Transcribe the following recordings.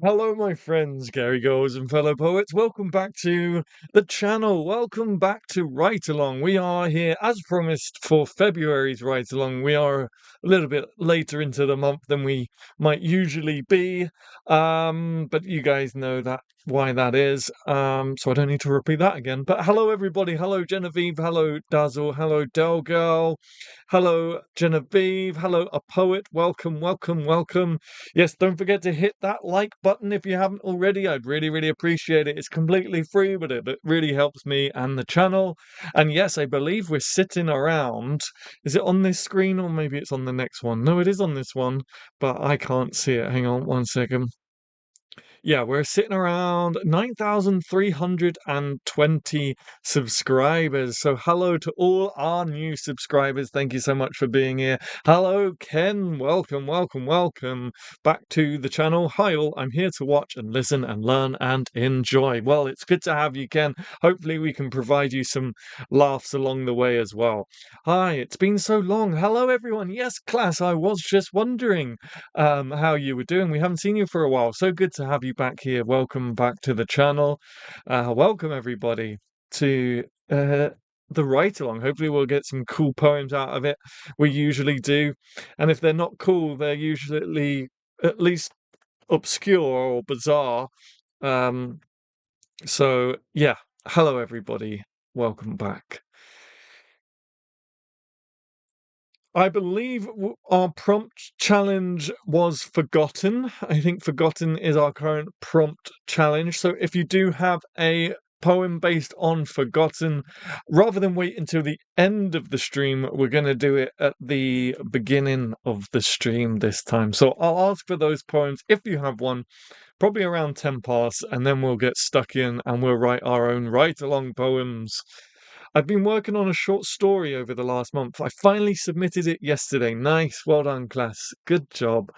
Hello, my friends, Gary Goers and fellow poets. Welcome back to the channel. Welcome back to Write Along. We are here, as promised, for February's Write Along. We are a little bit later into the month than we might usually be, but you guys know that why that is. So I don't need to repeat that again. But hello, everybody. Hello, Genevieve. Hello, Dazzle. Hello, Del Girl. Hello, Genevieve. Hello, a poet. Welcome, welcome, welcome. Yes, don't forget to hit that like button if you haven't already. I'd really appreciate it. It's completely free, but it really helps me and the channel. And yes, I believe we're sitting around. Is it on this screen or maybe it's on the next one? No, it is on this one, but I can't see it. Hang on one second. Yeah, we're sitting around 9,320 subscribers. So hello to all our new subscribers. Thank you so much for being here. Hello, Ken. Welcome, welcome, welcome back to the channel. Hi all, I'm here to watch and listen and learn and enjoy. Well, it's good to have you, Ken. Hopefully we can provide you some laughs along the way as well. Hi, it's been so long. Hello, everyone. Yes, class, I was just wondering how you were doing. We haven't seen you for a while. So good to have you back here. Welcome back to the channel. Welcome everybody to the write along. Hopefully we'll get some cool poems out of it. We usually do. And if they're not cool, they're usually at least obscure or bizarre. So yeah, hello everybody. Welcome back. I believe our prompt challenge was forgotten. I think forgotten is our current prompt challenge. So if you do have a poem based on forgotten, rather than wait until the end of the stream, we're going to do it at the beginning of the stream this time. So I'll ask for those poems if you have one, probably around 10 past, and then we'll get stuck in and we'll write our own write along poems. I've been working on a short story over the last month. I finally submitted it yesterday. Nice. Well done, class. Good job.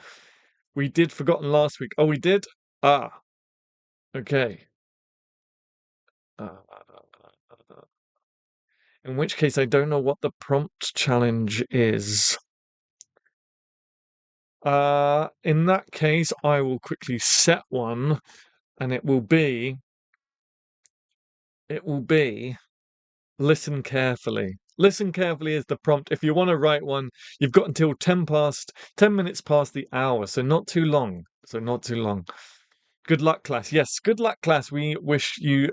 We did Forgotten last week. Oh, we did? Ah, okay. In which case, I don't know what the prompt challenge is. In that case, I will quickly set one, and it will be listen carefully. Listen carefully is the prompt. If you want to write one, you've got until 10 minutes past the hour, so not too long. Good luck, class. Yes, good luck, class. We wish you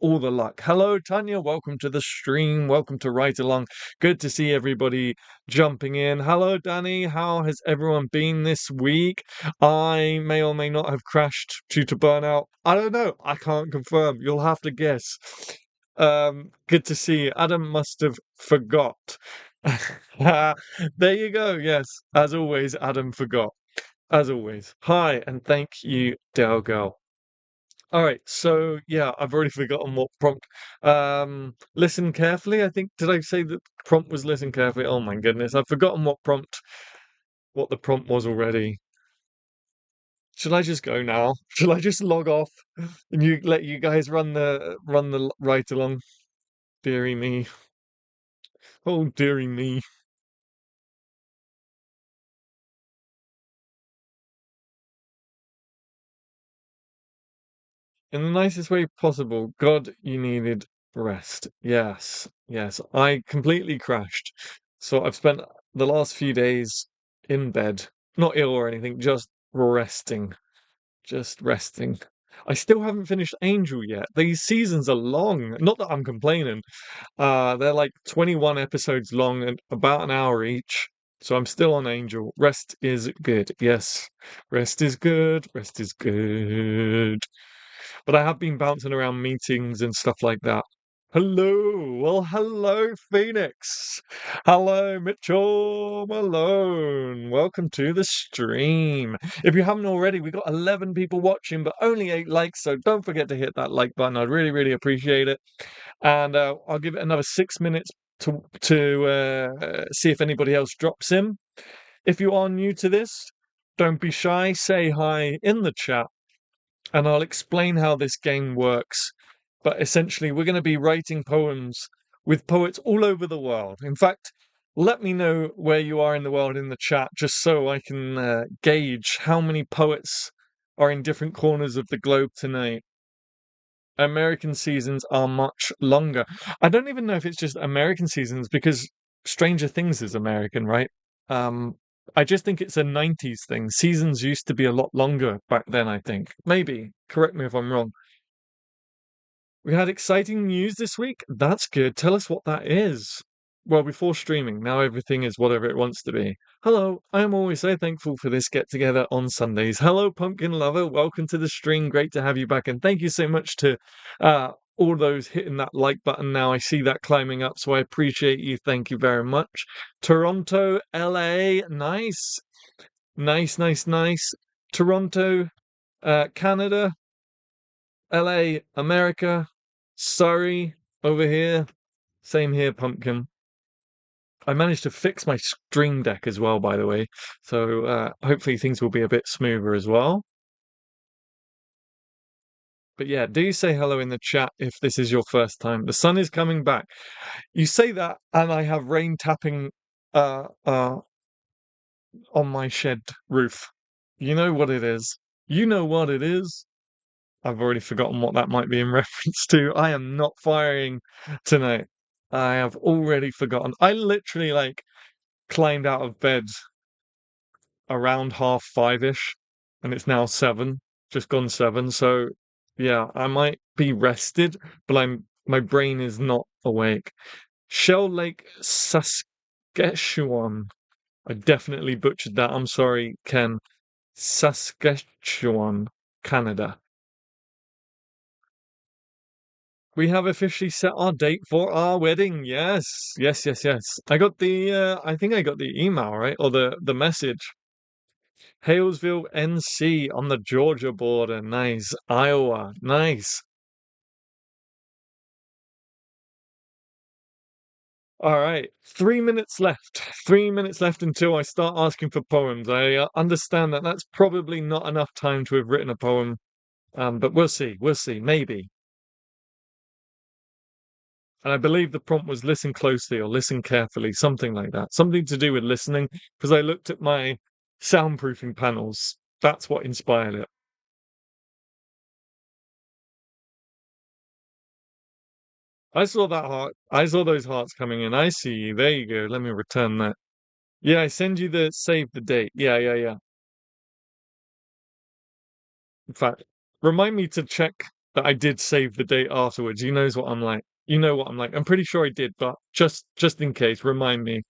all the luck. Hello, Tanya. Welcome to the stream. Welcome to Write Along. Good to see everybody jumping in. Hello, Danny. How has everyone been this week? I may or may not have crashed due to burnout. I don't know. I can't confirm. You'll have to guess. Good to see you. Adam must have forgot. There you go. Yes, as always, Adam forgot. As always. Hi, and thank you, Del Girl. All right, so yeah, I've already forgotten what prompt. Listen carefully. I think did I say that prompt was listen carefully? Oh my goodness, I've forgotten what the prompt was already. Should I just go now? Should I just log off and let you guys run the write along? Deary me. Oh dearie me. In the nicest way possible, God, you needed rest. Yes, yes. I completely crashed. So I've spent the last few days in bed, not ill or anything, just resting. Just resting. I still haven't finished Angel yet. These seasons are long. Not that I'm complaining. They're like 21 episodes long and about an hour each. So I'm still on Angel. Rest is good. Yes. Rest is good. Rest is good. But I have been bouncing around meetings and stuff like that. Hello. Well, hello, Phoenix. Hello, Mitchell Malone. Welcome to the stream. If you haven't already, we've got 11 people watching, but only 8 likes. So don't forget to hit that like button. I'd really appreciate it. And I'll give it another 6 minutes to see if anybody else drops in. If you are new to this, don't be shy. Say hi in the chat and I'll explain how this game works. But essentially, we're going to be writing poems with poets all over the world. In fact, let me know where you are in the world in the chat, just so I can gauge how many poets are in different corners of the globe tonight. American seasons are much longer. I don't even know if it's just American seasons because Stranger Things is American, right? Um, I just think it's a 90s thing. Seasons used to be a lot longer back then, I think. Maybe. Correct me if I'm wrong. We had exciting news this week. That's good. Tell us what that is. Well, before streaming, now everything is whatever it wants to be. Hello, I am always so thankful for this get together on Sundays. Hello, Pumpkin Lover. Welcome to the stream. Great to have you back. And thank you so much to all those hitting that like button now. I see that climbing up, so I appreciate you. Thank you very much. Toronto, LA. Nice. Nice, nice, nice. Toronto, Canada. LA, America, Surrey, over here. Same here, Pumpkin. I managed to fix my Stream Deck as well, by the way. So hopefully things will be a bit smoother as well. But yeah, do say hello in the chat if this is your first time. The sun is coming back. You say that, and I have rain tapping on my shed roof. You know what it is. You know what it is. I've already forgotten what that might be in reference to. I am not firing tonight. I have already forgotten. I literally climbed out of bed around 5:30ish, and it's now 7, just gone 7. So yeah, I might be rested, but my brain is not awake. Shell Lake, Saskatchewan. I definitely butchered that. I'm sorry, Ken. Saskatchewan, Canada. We have officially set our date for our wedding. Yes, yes, yes, yes. I got I think I got the email, right? Or the message. Halesville, NC on the Georgia border. Nice. Iowa. Nice. All right. 3 minutes left. 3 minutes left until I start asking for poems. I understand that that's probably not enough time to have written a poem. But we'll see. We'll see. Maybe. And I believe the prompt was listen closely or listen carefully, something like that. Something to do with listening, because I looked at my soundproofing panels. That's what inspired it. I saw that heart. I saw those hearts coming in. I see you. There you go. Let me return that. Yeah, I send you the save the date. Yeah, yeah, yeah. In fact, remind me to check that I did save the date afterwards. You knows what I'm like. You know what I'm like. I'm pretty sure I did, but just in case, remind me.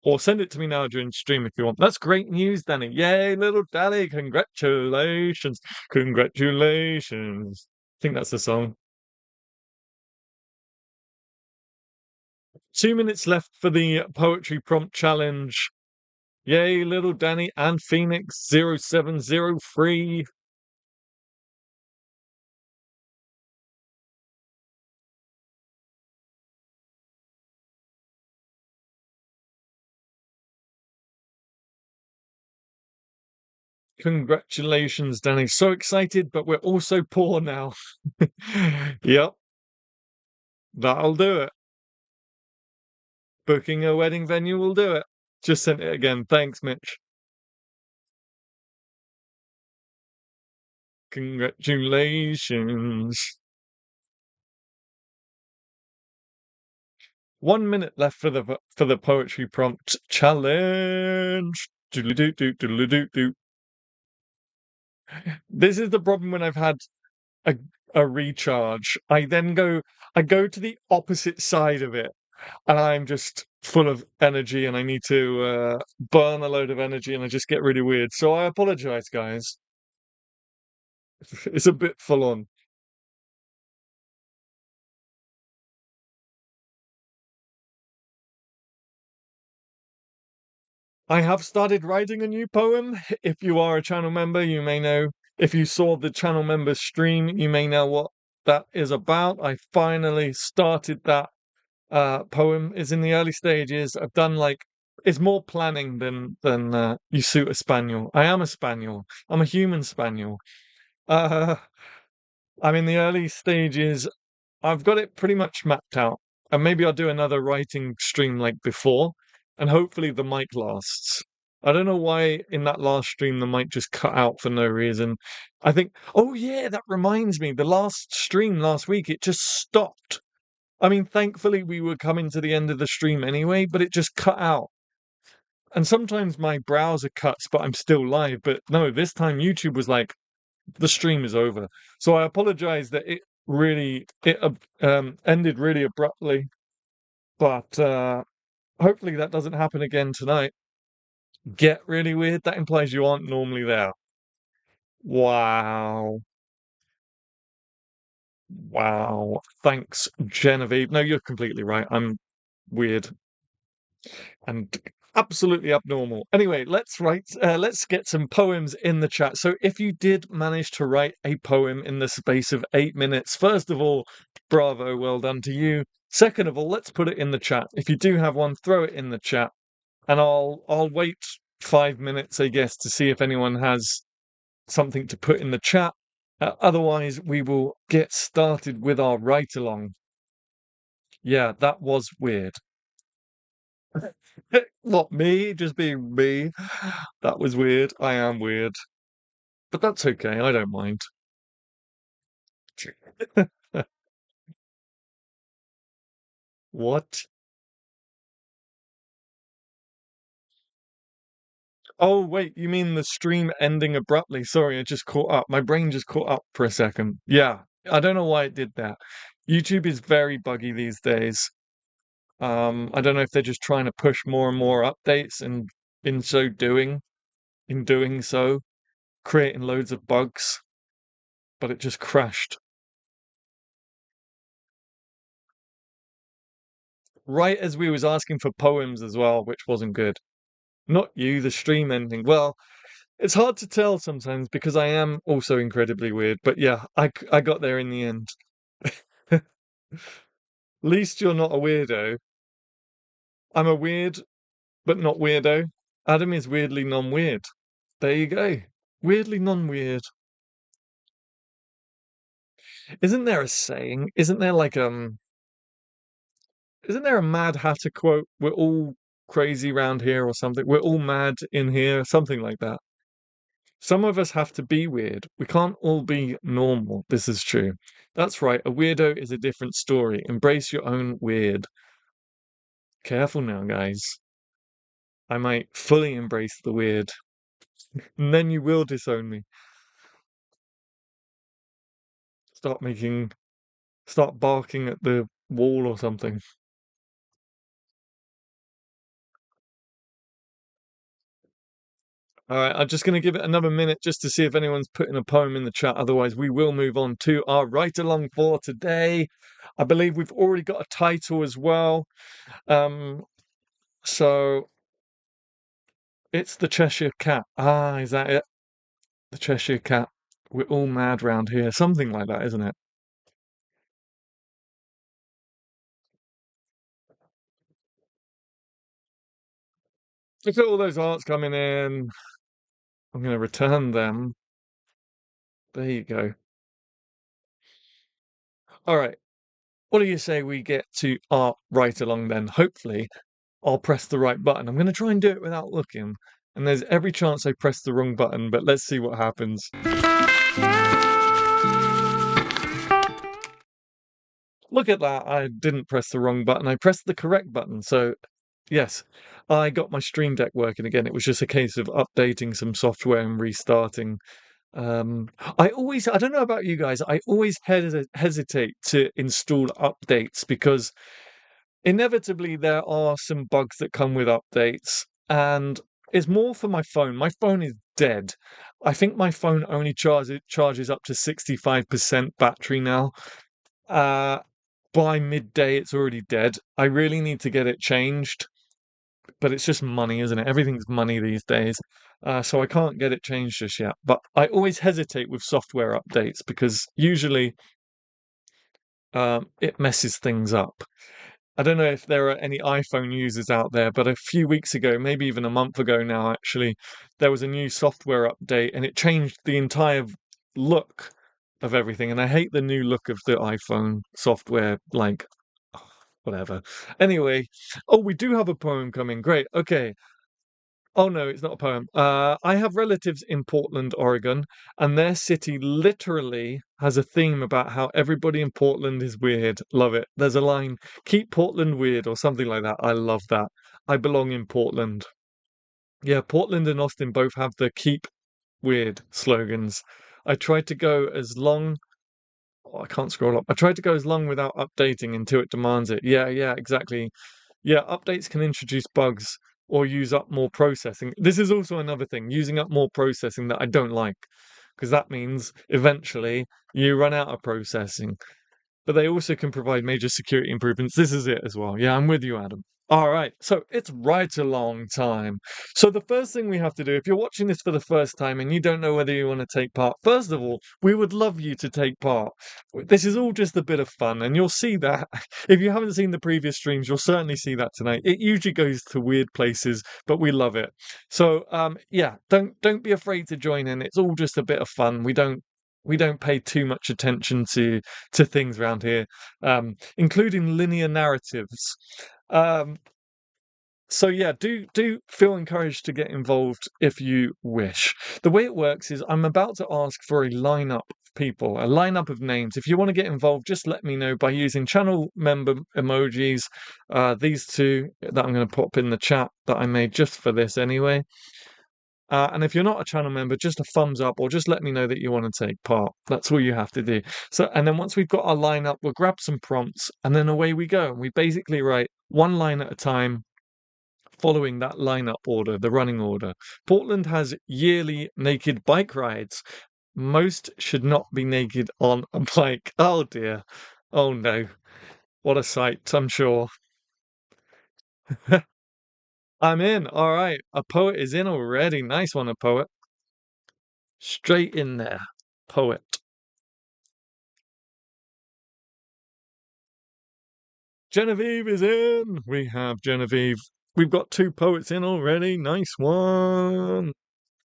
Or send it to me now during stream if you want. That's great news, Danny. Yay, little Danny. Congratulations. Congratulations. I think that's the song. 2 minutes left for the poetry prompt challenge. Yay, little Danny and Phoenix 0703. Congratulations, Danny. So excited, but we're also poor now. Yep, that'll do it. Booking a wedding venue will do it. Just sent it again. Thanks, Mitch. Congratulations. 1 minute left for the poetry prompt challenge. Doodly-doo-doo, This is the problem when I've had a a recharge. I go to the opposite side of it, and I'm just full of energy, and I need to burn a load of energy, and I just get really weird. So I apologize, guys. It's a bit full on. I have started writing a new poem. If you are a channel member, you may know. If you saw the channel member stream, you may know what that is about. I finally started that poem. It's in the early stages. I've done it's more planning than you suit a spaniel. I am a spaniel. I'm a human spaniel. Uh, I'm in the early stages. I've got it pretty much mapped out. And maybe I'll do another writing stream like before, and hopefully the mic lasts. I don't know why in that last stream the mic just cut out for no reason. I think, oh yeah, that reminds me, the last stream last week, it just stopped. I mean, thankfully we were coming to the end of the stream anyway, but it just cut out. And sometimes my browser cuts, but I'm still live. But no, this time YouTube was like, the stream is over. So I apologize that it ended really abruptly. But hopefully that doesn't happen again tonight. Get really weird. That implies you aren't normally there. Wow. Wow. Thanks, Genevieve. No, you're completely right. I'm weird and absolutely abnormal. Anyway, let's get some poems in the chat. So if you did manage to write a poem in the space of 8 minutes, first of all, bravo, well done to you. Second of all, let's put it in the chat. If you do have one, throw it in the chat. And I'll wait 5 minutes, I guess, to see if anyone has something to put in the chat. Otherwise, we will get started with our write along. Yeah, that was weird. What, me? Just being me? That was weird. I am weird. But that's okay. I don't mind. What? Oh, wait, you mean the stream ending abruptly? Sorry, I just caught up. My brain just caught up for a second. Yeah, I don't know why it did that. YouTube is very buggy these days. I don't know if they're just trying to push more and more updates and in so doing, in doing so, creating loads of bugs, but it just crashed. Right as we was asking for poems as well, which wasn't good. Not you, the stream ending. Well, it's hard to tell sometimes because I am also incredibly weird, but yeah, I got there in the end. At least you're not a weirdo. I'm a weird, but not weirdo. Adam is weirdly non-weird. There you go. Weirdly non-weird. Isn't there a saying? Isn't there a Mad Hatter quote? We're all crazy round here or something. We're all mad in here, something like that. Some of us have to be weird. We can't all be normal. This is true. That's right. A weirdo is a different story. Embrace your own weird. Careful now, guys. I might fully embrace the weird. And then you will disown me. Start barking at the wall or something. All right, I'm just going to give it another minute just to see if anyone's putting a poem in the chat. Otherwise, we will move on to our write along for today. I believe we've already got a title as well. So it's the Cheshire Cat. Ah, is that it? The Cheshire Cat. We're all mad round here. Something like that, isn't it? Look at all those hearts coming in. I'm going to return them. There you go. All right. What do you say we get to our write along then? Hopefully, I'll press the right button. I'm going to try and do it without looking. And there's every chance I press the wrong button, but let's see what happens. Look at that. I didn't press the wrong button. I pressed the correct button. So, yes, I got my Stream Deck working again. It was just a case of updating some software and restarting. I don't know about you guys, I always hesitate to install updates because inevitably there are some bugs that come with updates, and it's more for my phone. My phone is dead. I think my phone only charges up to 65% battery now. Uh, by midday, it's already dead. I really need to get it changed, but it's just money, isn't it? Everything's money these days. So I can't get it changed just yet. But I always hesitate with software updates because usually it messes things up. I don't know if there are any iPhone users out there, but a few weeks ago, maybe even a month ago now, actually, there was a new software update and it changed the entire look of everything. And I hate the new look of the iPhone software, like, whatever. Anyway, oh, we do have a poem coming. Great. Okay. Oh no, it's not a poem. I have relatives in Portland, Oregon, and their city literally has a theme about how everybody in Portland is weird. Love it. There's a line, keep Portland weird, or something like that. I love that. I belong in Portland. Yeah, Portland and Austin both have the keep weird slogans. I tried to go as long. Oh, I can't scroll up. I tried to go as long without updating until it demands it. Yeah, yeah, exactly. Yeah, updates can introduce bugs or use up more processing. This is also another thing, using up more processing that I don't like, because that means eventually you run out of processing, but they also can provide major security improvements. This is it as well. Yeah, I'm with you, Adam. All right, so it's right along time. So the first thing we have to do, if you're watching this for the first time and you don't know whether you want to take part, first of all, we would love you to take part. This is all just a bit of fun, and you'll see that if you haven't seen the previous streams, you'll certainly see that tonight. It usually goes to weird places, but we love it. So yeah, don't be afraid to join in. It's all just a bit of fun. We don't pay too much attention to things around here, including linear narratives. Um, so yeah, do feel encouraged to get involved if you wish. The way it works is I'm about to ask for a lineup of people, a lineup of names. If you want to get involved, just let me know by using channel member emojis. These two that I'm going to pop in the chat that I made just for this anyway. And if you're not a channel member, just a thumbs up or just let me know that you want to take part. That's all you have to do. So, and then once we've got our lineup, we'll grab some prompts and then away we go. And we basically write one line at a time, following that lineup order, the running order. Portland has yearly naked bike rides. Most should not be naked on a bike. Oh dear. Oh no. What a sight, I'm sure. I'm in. All right. A poet is in already. Nice one, a poet. Straight in there. Poet. Genevieve is in. We have Genevieve. We've got two poets in already. Nice one.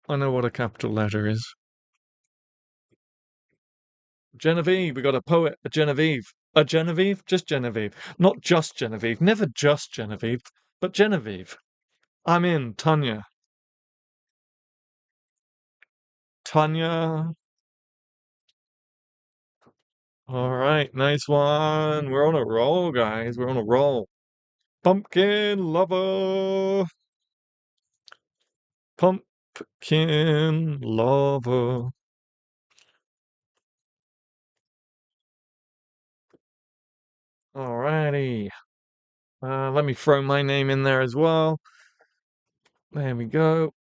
I know what a capital letter is. Genevieve. We got a poet, a Genevieve. A Genevieve? Just Genevieve. Not just Genevieve. Never just Genevieve, but Genevieve. I'm in. Tanya. Tanya. All right. Nice one. We're on a roll, guys. We're on a roll. Pumpkin lover. Pumpkin lover. Alrighty. Let me throw my name in there as well. There we go.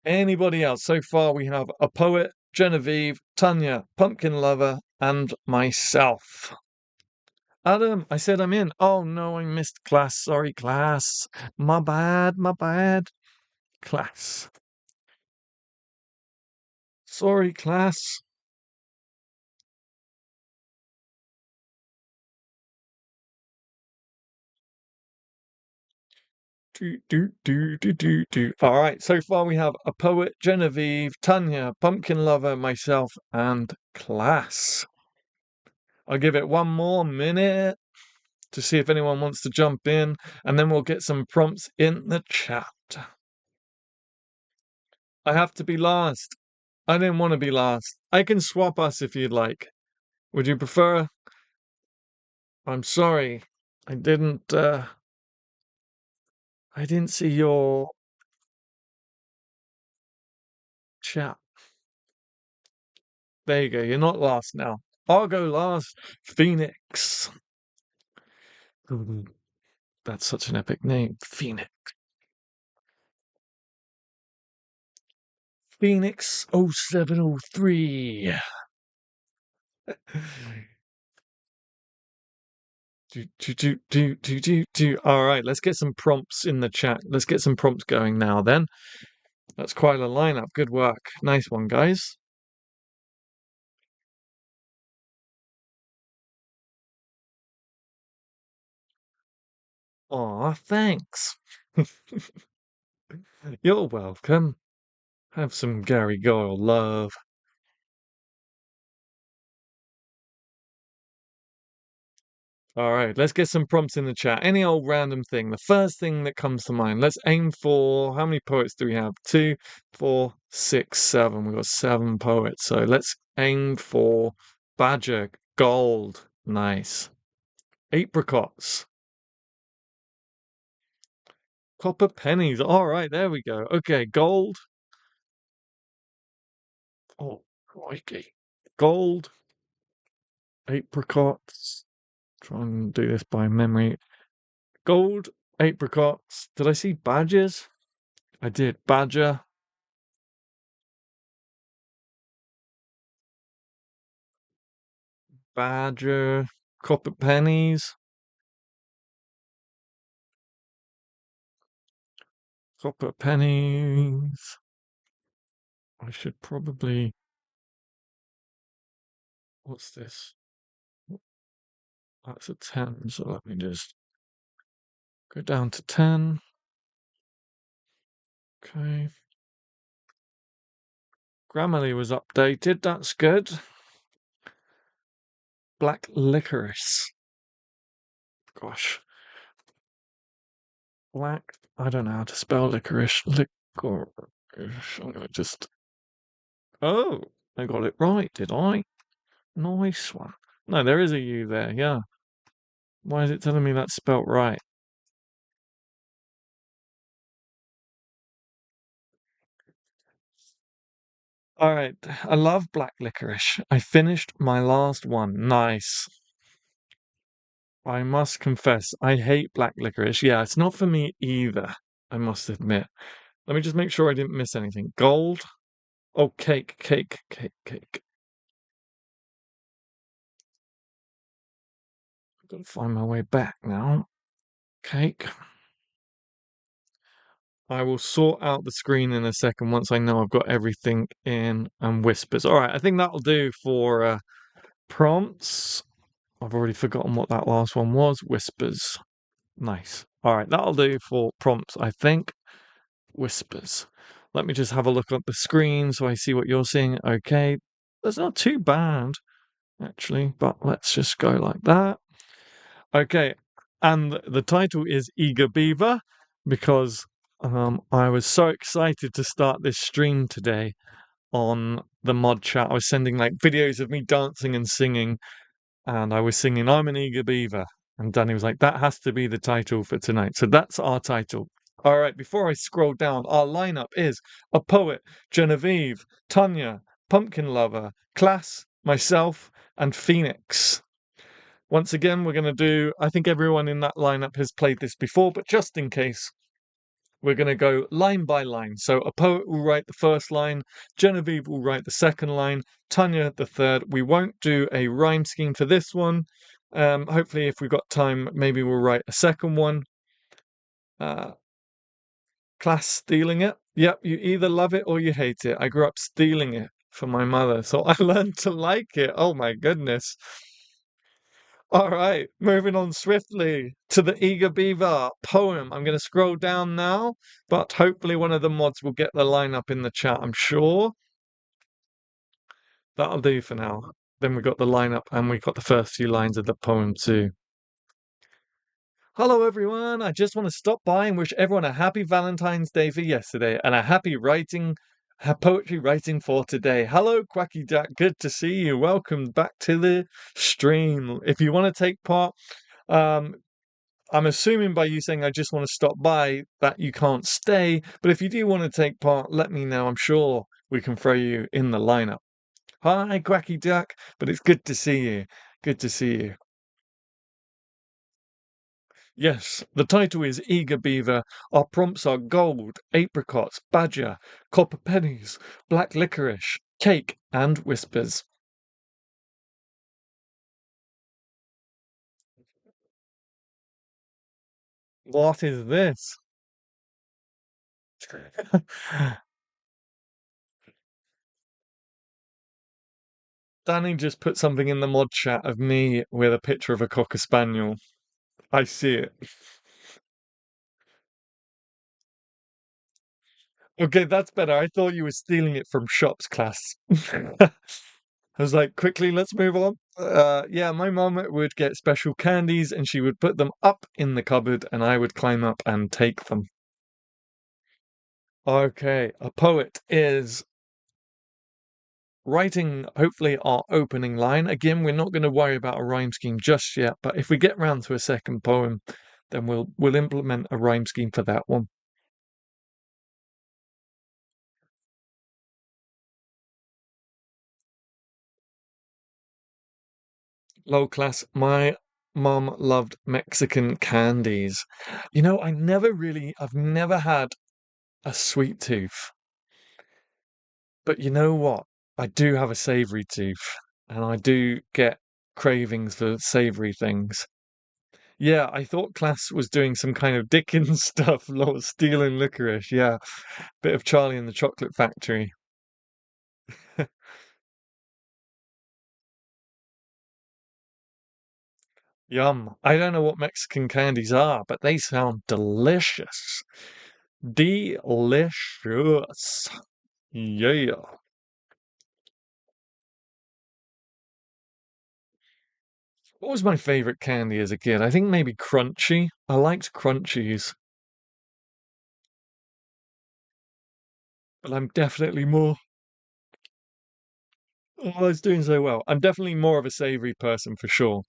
Anybody else? So far we have a poet, Genevieve, Tanya, Pumpkin Lover, and myself. Adam, I said I'm in. Oh no, I missed class. Sorry, class. My bad, my bad. Class. Sorry, class. Do. All right, so far we have a poet, Genevieve, Tanya, Pumpkin Lover, myself, and class. I'll give it one more minute to see if anyone wants to jump in, and then we'll get some prompts in the chat. I have to be last. I didn't want to be last. I can swap us if you'd like. Would you prefer? I'm sorry. I didn't see your chat. There you go. You're not last now. I'll go last. Phoenix. Ooh, that's such an epic name. Phoenix. Phoenix 0703. All right, let's get some prompts in the chat. Let's get some prompts going now then. That's quite a lineup. Good work. Nice one, guys. Aw, thanks. You're welcome. Have some Gary Goyle love. All right, let's get some prompts in the chat. Any old random thing. The first thing that comes to mind. Let's aim for how many poets do we have? 2, 4, 6, 7. We've got 7 poets. So let's aim for badger, gold. Nice. Apricots. Copper pennies. All right, there we go. Okay, gold. Oh, crikey. Gold, apricots. Try and do this by memory. Gold, apricots. Did I see badgers? I did. Badger, badger, copper pennies, copper pennies. I should probably. What's this? That's a 10, so let me just go down to 10. Okay. Grammarly was updated. That's good. Black licorice. Gosh. Black. I don't know how to spell licorice. Licorice. I'm gonna just. Oh, I got it right, did I? Nice one. No, there is a U there, yeah. Why is it telling me that's spelt right? All right, I love black licorice. I finished my last one. Nice. I must confess, I hate black licorice. Yeah, it's not for me either, I must admit. Let me just make sure I didn't miss anything. Gold? Oh, cake, cake, cake, cake. I've got to find my way back now. Cake. I will sort out the screen in a second once I know I've got everything in and whispers. All right, I think that'll do for prompts. I've already forgotten what that last one was. Whispers. Nice. All right, that'll do for prompts, I think. Whispers. Let me just have a look at the screen so I see what you're seeing. Okay, that's not too bad, actually, but let's just go like that. Okay, and the title is Eager Beaver because I was so excited to start this stream today on the mod chat. I was sending like videos of me dancing and singing, and I was singing I'm an Eager Beaver. And Danny was like, that has to be the title for tonight. So that's our title. All right, before I scroll down, our lineup is a poet, Genevieve, Tanya, Pumpkin Lover, Class, myself, and Phoenix. Once again, we're going to do, I think everyone in that lineup has played this before, but just in case, we're going to go line by line. So a poet will write the first line, Genevieve will write the second line, Tanya the third. We won't do a rhyme scheme for this one. Hopefully, if we've got time, maybe we'll write a second one. Class stealing it. Yep, you either love it or you hate it. I grew up stealing it from my mother, so I learned to like it. Oh my goodness. All right, moving on swiftly to the Eager Beaver poem. I'm going to scroll down now, but hopefully one of the mods will get the lineup in the chat, I'm sure. That'll do for now. Then we got the lineup and we got the first few lines of the poem too. Hello everyone, I just want to stop by and wish everyone a happy Valentine's Day for yesterday and a happy poetry writing for today. Hello Quacky Jack, good to see you. Welcome back to the stream. If you want to take part, I'm assuming by you saying I just want to stop by that you can't stay, but if you do want to take part, let me know. I'm sure we can throw you in the lineup. Hi Quacky Jack, but it's good to see you. Good to see you. Yes, the title is Eager Beaver. Our prompts are gold, apricots, badger, copper pennies, black licorice, cake, and whispers. What is this? Danny just put something in the mod chat of me with a picture of a cocker spaniel. I see it. Okay, that's better. I thought you were stealing it from shops, class. I was like, quickly, let's move on. Yeah, my mum would get special candies and she would put them up in the cupboard and I would climb up and take them. Okay, a poet is writing, hopefully, our opening line. Again, we're not going to worry about a rhyme scheme just yet, but if we get round to a second poem, then we'll implement a rhyme scheme for that one. Low class, my mum loved Mexican candies. You know, I've never had a sweet tooth, but you know what? I do have a savory tooth, and I do get cravings for savory things. Yeah, I thought Class was doing some kind of Dickens stuff, like stealing licorice. Yeah, bit of Charlie and the Chocolate Factory. Yum. I don't know what Mexican candies are, but they sound delicious. Delicious. Yeah. What was my favorite candy as a kid? I think maybe Crunchy. I liked Crunchies, but I'm definitely more. Oh, I was doing so well. I'm definitely more of a savory person for sure.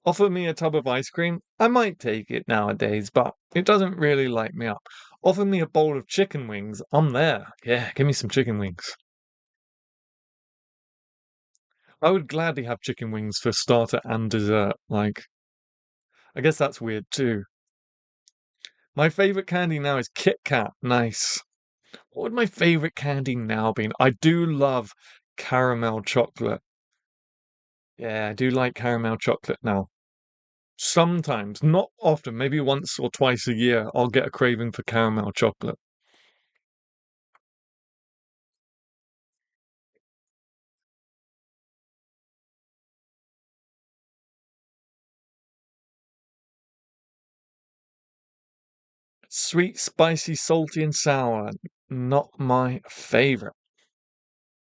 Offer me a tub of ice cream. I might take it nowadays, but it doesn't really light me up. Offer me a bowl of chicken wings. I'm there. Yeah, give me some chicken wings. I would gladly have chicken wings for starter and dessert. Like, I guess that's weird too. My favorite candy now is Kit Kat. Nice. What would my favorite candy now be? I do love caramel chocolate. Yeah, I do like caramel chocolate now. Sometimes, not often, maybe once or twice a year, I'll get a craving for caramel chocolate. Sweet, spicy, salty, and sour. Not my favorite.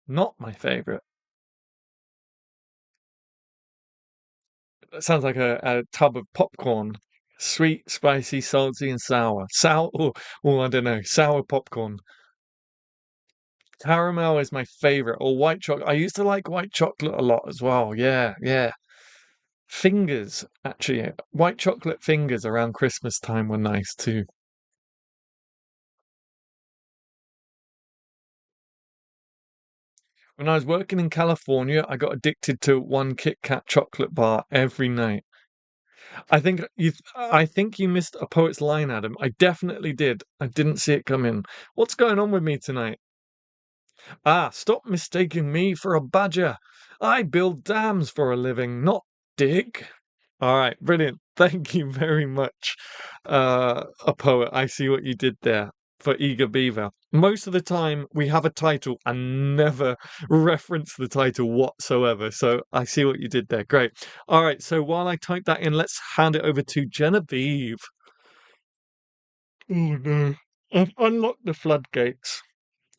Not my favorite. That sounds like a tub of popcorn. Sweet, spicy, salty, and sour. Oh, I don't know. Sour popcorn. Caramel is my favorite. Or white chocolate. I used to like white chocolate a lot as well. Yeah, yeah. Fingers, actually. White chocolate fingers around Christmas time were nice too. When I was working in California, I got addicted to one Kit Kat chocolate bar every night. I think you missed a poet's line, Adam. I definitely did. I didn't see it come in. What's going on with me tonight? Ah, stop mistaking me for a badger. I build dams for a living, not dig. All right, brilliant. Thank you very much, a poet. I see what you did there for Eager Beaver. Most of the time, we have a title and never reference the title whatsoever. So I see what you did there. Great. All right. So while I type that in, let's hand it over to Genevieve. Oh no. I've unlocked the floodgates.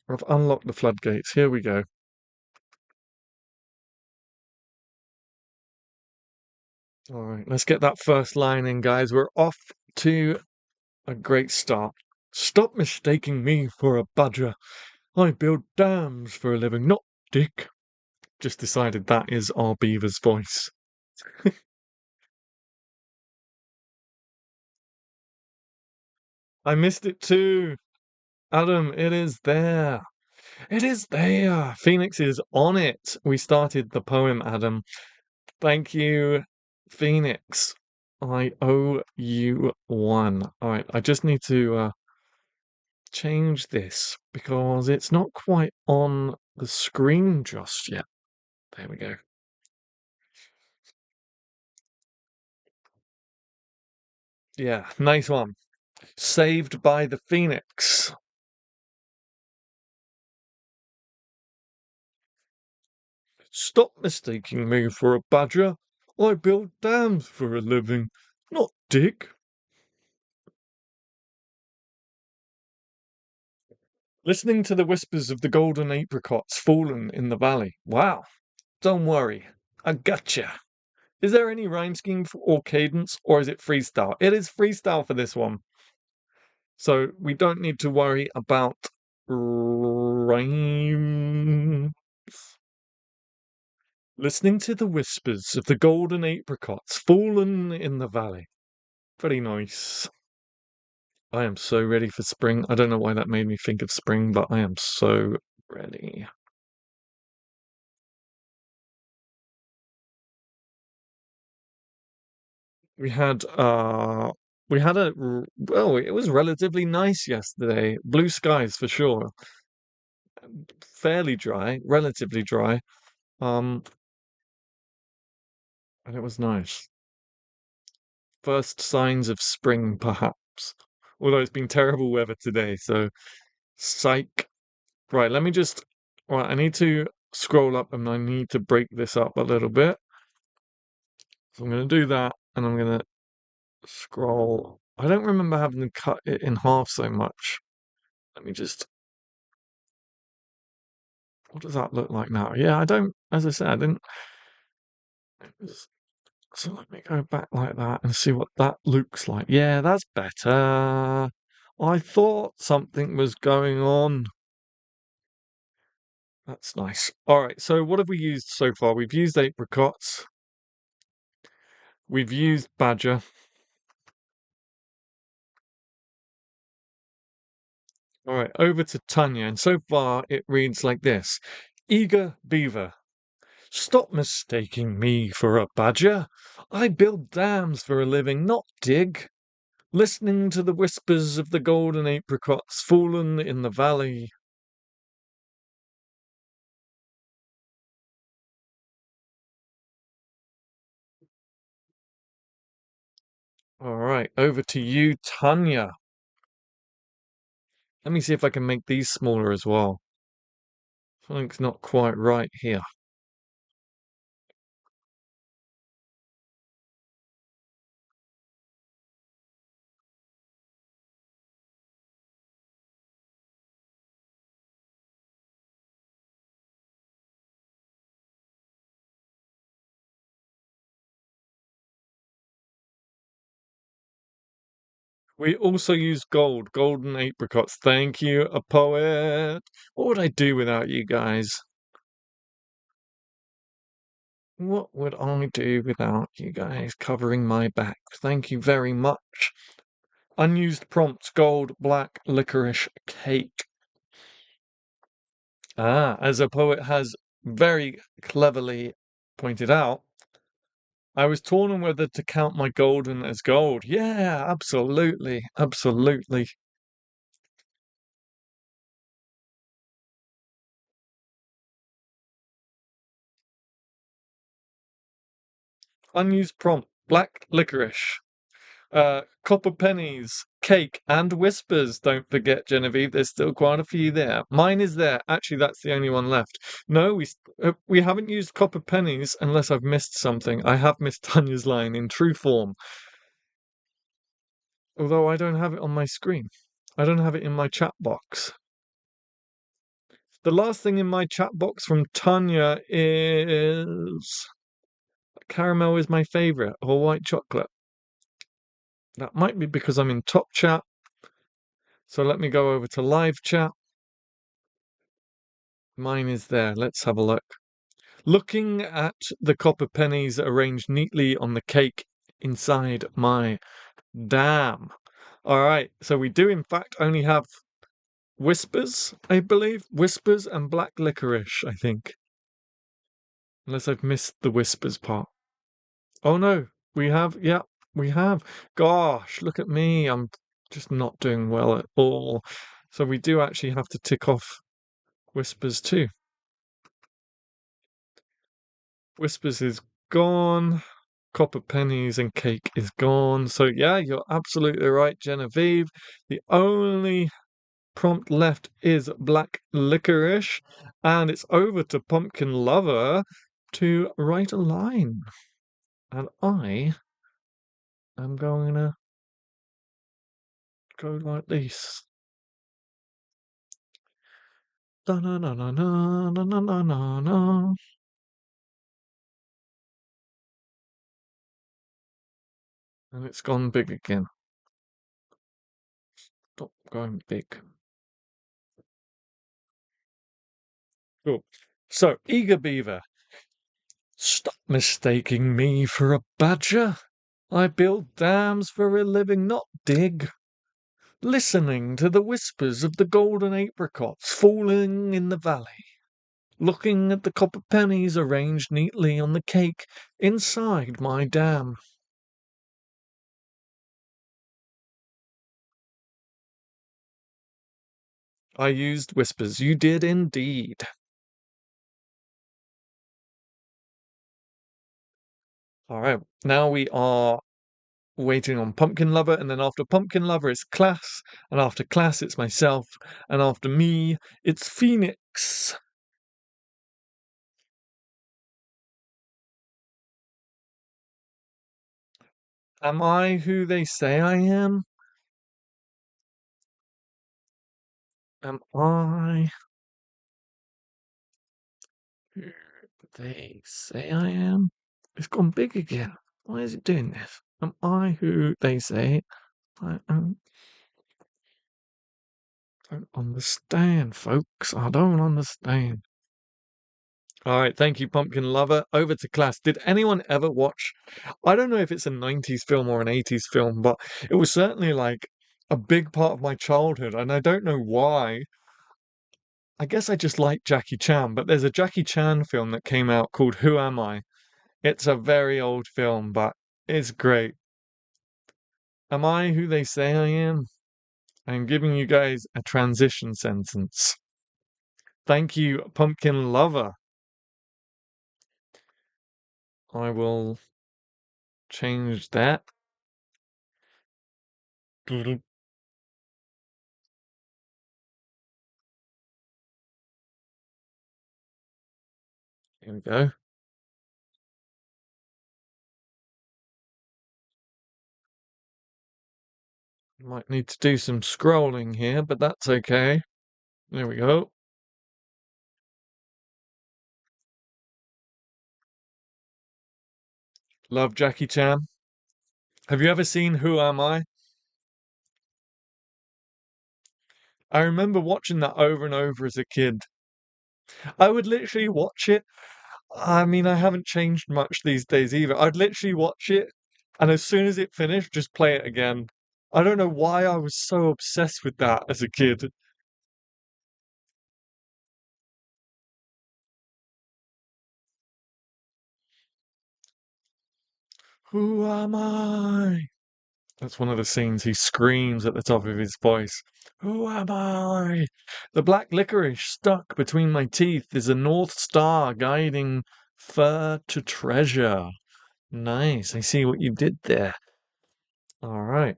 I've unlocked the floodgates. Here we go. All right. Let's get that first line in, guys. We're off to a great start. Stop mistaking me for a badger. I build dams for a living, not Dick. Just decided that is our beaver's voice. I missed it too. Adam, it is there. It is there. Phoenix is on it. We started the poem, Adam. Thank you, Phoenix. I owe you one. All right, I just need to change this because it's not quite on the screen just yet. There we go. Yeah, nice one. Saved by the Phoenix. Stop mistaking me for a badger. I build dams for a living, not Dick. Listening to the whispers of the golden apricots fallen in the valley. Wow. Don't worry. I gotcha. Is there any rhyme scheme or cadence, or is it freestyle? It is freestyle for this one. So we don't need to worry about rhyme. Listening to the whispers of the golden apricots fallen in the valley. Very nice. I am so ready for spring. I don't know why that made me think of spring, but I am so ready. We had well, it was relatively nice yesterday. Blue skies for sure. Fairly dry, relatively dry. Um, and it was nice. First signs of spring, perhaps. Although it's been terrible weather today, so psych. Right, let me just. Right, I need to scroll up and I need to break this up a little bit. So I'm going to do that and I'm going to scroll. I don't remember having to cut it in half so much. Let me just. What does that look like now? Yeah, I don't. As I said, I didn't. So let me go back like that and see what that looks like. Yeah, that's better. I thought something was going on. That's nice. All right, so what have we used so far? We've used apricots. We've used badger. All right, over to Tanya. And so far it reads like this. Eager beaver. Stop mistaking me for a badger. I build dams for a living, not dig. Listening to the whispers of the golden apricots fallen in the valley. All right, over to you, Tanya. Let me see if I can make these smaller as well. Something's not quite right here. We also use gold, golden apricots. Thank you, a poet. What would I do without you guys? What would I do without you guys covering my back? Thank you very much. Unused prompts, gold, black, licorice, cake. Ah, as a poet has very cleverly pointed out, I was torn on whether to count my golden as gold. Yeah, absolutely, absolutely. Unused prompt, black licorice, copper pennies, cake, and whispers. Don't forget, Genevieve. There's still quite a few there. Mine is there. Actually, that's the only one left. No, we haven't used copper pennies unless I've missed something. I have missed Tanya's line in true form, although I don't have it on my screen. I don't have it in my chat box. The last thing in my chat box from Tanya is caramel is my favorite, or white chocolate. That might be because I'm in top chat. So let me go over to live chat. Mine is there. Let's have a look. Looking at the copper pennies arranged neatly on the cake inside my dam. All right, so we do in fact only have whispers, I believe. Whispers and black licorice, I think. Unless I've missed the whispers part. Oh no, we have, yeah, we have. Gosh, look at me. I'm just not doing well at all. So we do actually have to tick off whispers too. Whispers is gone. Copper pennies and cake is gone. So yeah, you're absolutely right, Genevieve. The only prompt left is black licorice, and it's over to Pumpkin Lover to write a line. And I am going to go like this. Da-na-na-na-na-na-na-na-na. And it's gone big again. Stop going big. Cool. So, eager beaver, stop mistaking me for a badger. I build dams for a living, not dig. Listening to the whispers of the golden apricots falling in the valley. Looking at the copper pennies arranged neatly on the cake inside my dam. I used whispers. You did indeed. All right. Now we are waiting on Pumpkin Lover, and then after Pumpkin Lover it's Class, and after Class it's myself, and after me it's Phoenix. Am I who they say I am? Am I who they say I am? It's gone big again. Why is it doing this? Am I who they say I am? Don't understand, folks. I don't understand. All right, thank you, Pumpkin Lover. Over to Class. Did anyone ever watch? I don't know if it's a 90s film or an 80s film, but it was certainly like a big part of my childhood, and I don't know why. I guess I just like Jackie Chan, but there's a Jackie Chan film that came out called Who Am I? It's a very old film, but it's great. Am I who they say I am? I'm giving you guys a transition sentence. Thank you, Pumpkin Lover. I will change that. Here we go. Might need to do some scrolling here, but that's okay. There we go. Love Jackie Chan. Have you ever seen Who Am I? I remember watching that over and over as a kid. I would literally watch it. I mean, I haven't changed much these days either. I'd literally watch it, and as soon as it finished, just play it again. I don't know why I was so obsessed with that as a kid. Who am I? That's one of the scenes he screams at the top of his voice. Who am I? The black licorice stuck between my teeth is a North Star guiding fur to treasure. Nice. I see what you did there. All right.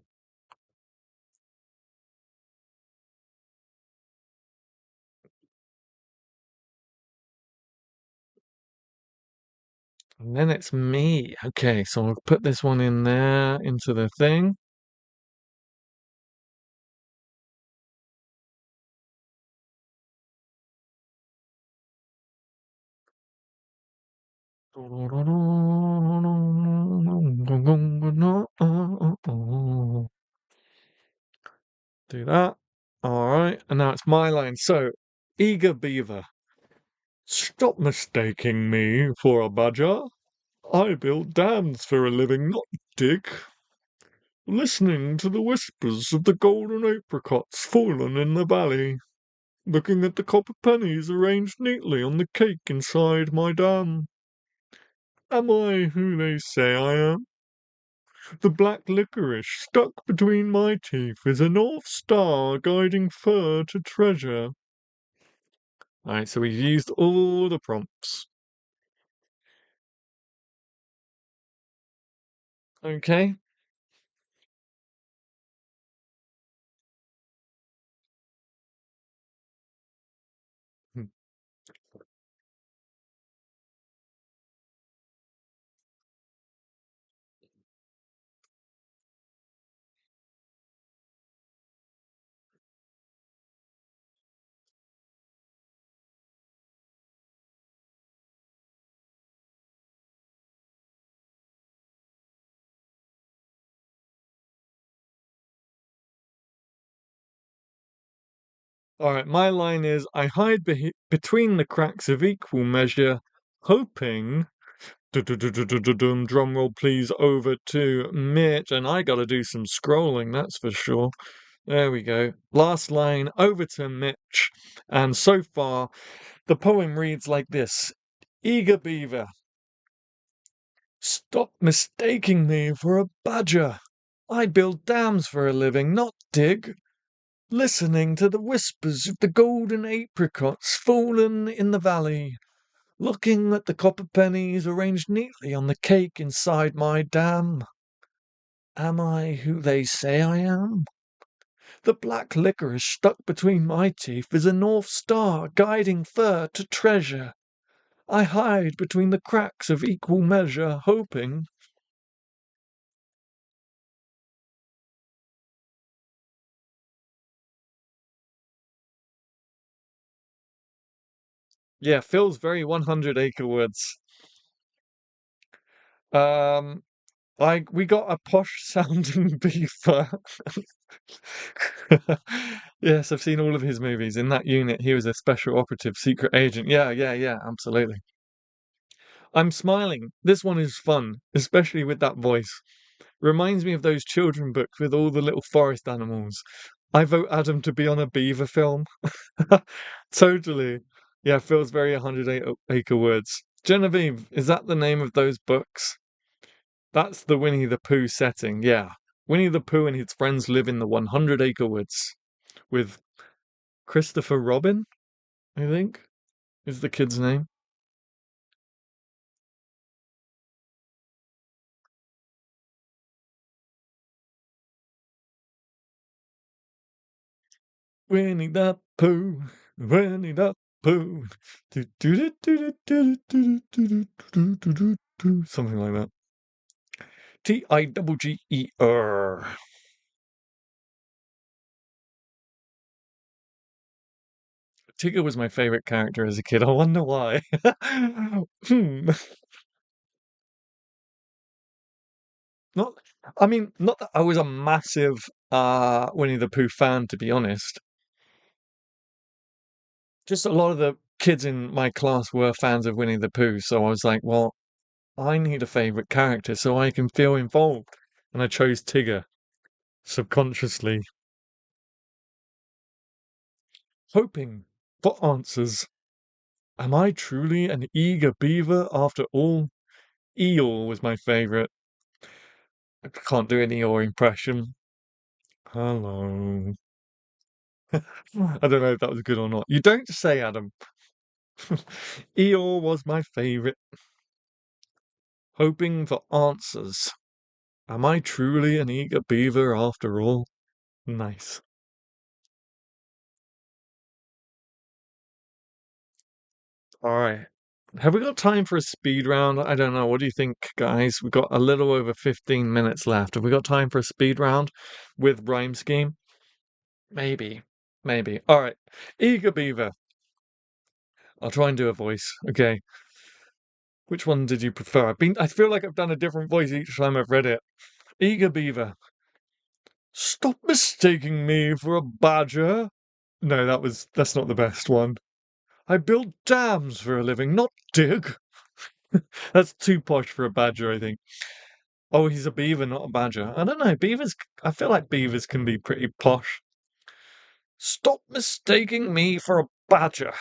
And then it's me. Okay, so I'll put this one in there into the thing. Do that. All right. And now it's my line. So, eager beaver. Stop mistaking me for a badger. I build dams for a living, not dig. Listening to the whispers of the golden apricots fallen in the valley. Looking at the copper pennies arranged neatly on the cake inside my dam. Am I who they say I am? The black licorice stuck between my teeth is a North Star guiding fur to treasure. Alright, so we've used all the prompts. Okay. Hmm. All right, my line is I hide between the cracks of equal measure, hoping. Drum roll, please, over to Mitch. And I gotta do some scrolling, that's for sure. There we go. Last line, over to Mitch. And so far, the poem reads like this. Eager beaver, stop mistaking me for a badger. I build dams for a living, not dig. Listening to the whispers of the golden apricots fallen in the valley. Looking at the copper pennies arranged neatly on the cake inside my dam. Am I who they say I am? The black licorice stuck between my teeth is a North Star guiding fur to treasure. I hide between the cracks of equal measure, hoping. Yeah, Phil's very 100 Acre Woods. Um, we got a posh sounding beaver. Yes, I've seen all of his movies. In that unit, he was a special operative secret agent. Yeah, yeah, yeah, absolutely. I'm smiling. This one is fun, especially with that voice. Reminds me of those children books with all the little forest animals. I vote Adam to be on a beaver film. Totally. Yeah, feels very 100 Acre Woods. Genevieve, is that the name of those books? That's the Winnie the Pooh setting, yeah. Winnie the Pooh and his friends live in the 100 Acre Woods with Christopher Robin, I think, is the kid's name. Winnie the Pooh, Winnie the Pooh. Something like that. Tigger. Tigger was my favorite character as a kid. I wonder why. Hmm. Not, I mean, not that I was a massive Winnie the Pooh fan, to be honest. Just a lot of the kids in my class were fans of Winnie the Pooh, so I was like, well, I need a favorite character so I can feel involved. And I chose Tigger subconsciously, hoping for answers. Am I truly an eager beaver after all? Eeyore was my favorite. I can't do an Eeyore impression. Hello. I don't know if that was good or not. You don't say, Adam. Eeyore was my favorite. Hoping for answers. Am I truly an eager beaver after all? Nice. All right. Have we got time for a speed round? I don't know. What do you think, guys? We've got a little over 15 minutes left. Have we got time for a speed round with rhyme scheme? Maybe. Maybe. All right. Eager beaver. I'll try and do a voice. Okay. Which one did you prefer? I feel like I've done a different voice each time I've read it. Eager beaver. Stop mistaking me for a badger. No, that's not the best one. I build dams for a living, not dig. That's too posh for a badger, I think. Oh, he's a beaver, not a badger. I don't know. I feel like beavers can be pretty posh. Stop mistaking me for a badger.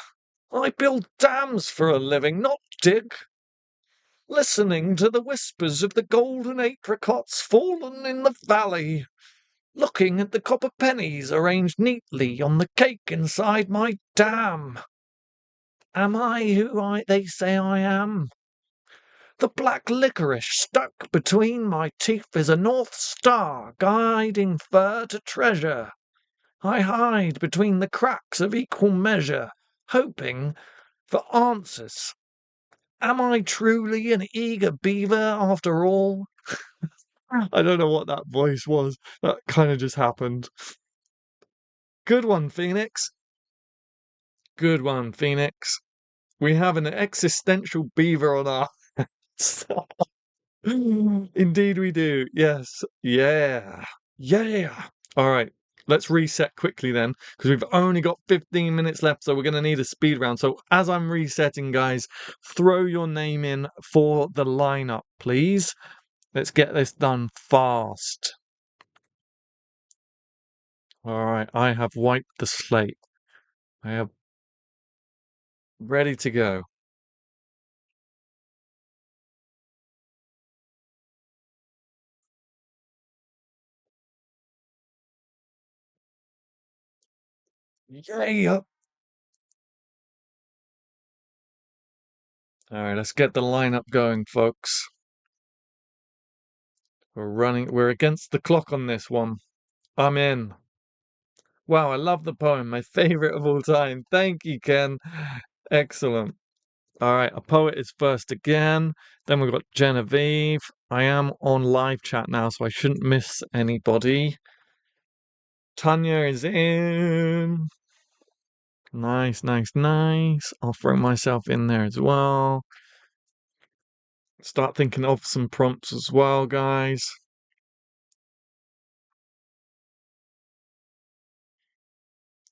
I build dams for a living, not dig. Listening to the whispers of the golden apricots fallen in the valley. Looking at the copper pennies arranged neatly on the cake inside my dam. Am I who they say I am? The black licorice stuck between my teeth is a North Star guiding fur to treasure. I hide between the cracks of equal measure, hoping for answers. Am I truly an eager beaver after all? I don't know what that voice was. That kind of just happened. Good one, Phoenix. Good one, Phoenix. We have an existential beaver on our hands. Indeed we do. Yes. Yeah. Yeah. All right. let's reset quickly then, because we've only got 15 minutes left, so we're going to need a speed round. So as I'm resetting, guys, throw your name in for the lineup, please. Let's get this done fast. All right, I have wiped the slate. I am ready to go. Yeah. All right, let's get the lineup going, folks. We're against the clock on this one. I'm in. Wow, I love the poem. My favorite of all time. Thank you, Ken. Excellent. All right, a poet is first again. Then we've got Genevieve. I am on live chat now, so I shouldn't miss anybody. Tanya is in. Nice, nice, nice. I'll throw myself in there as well. Start thinking of some prompts as well, guys.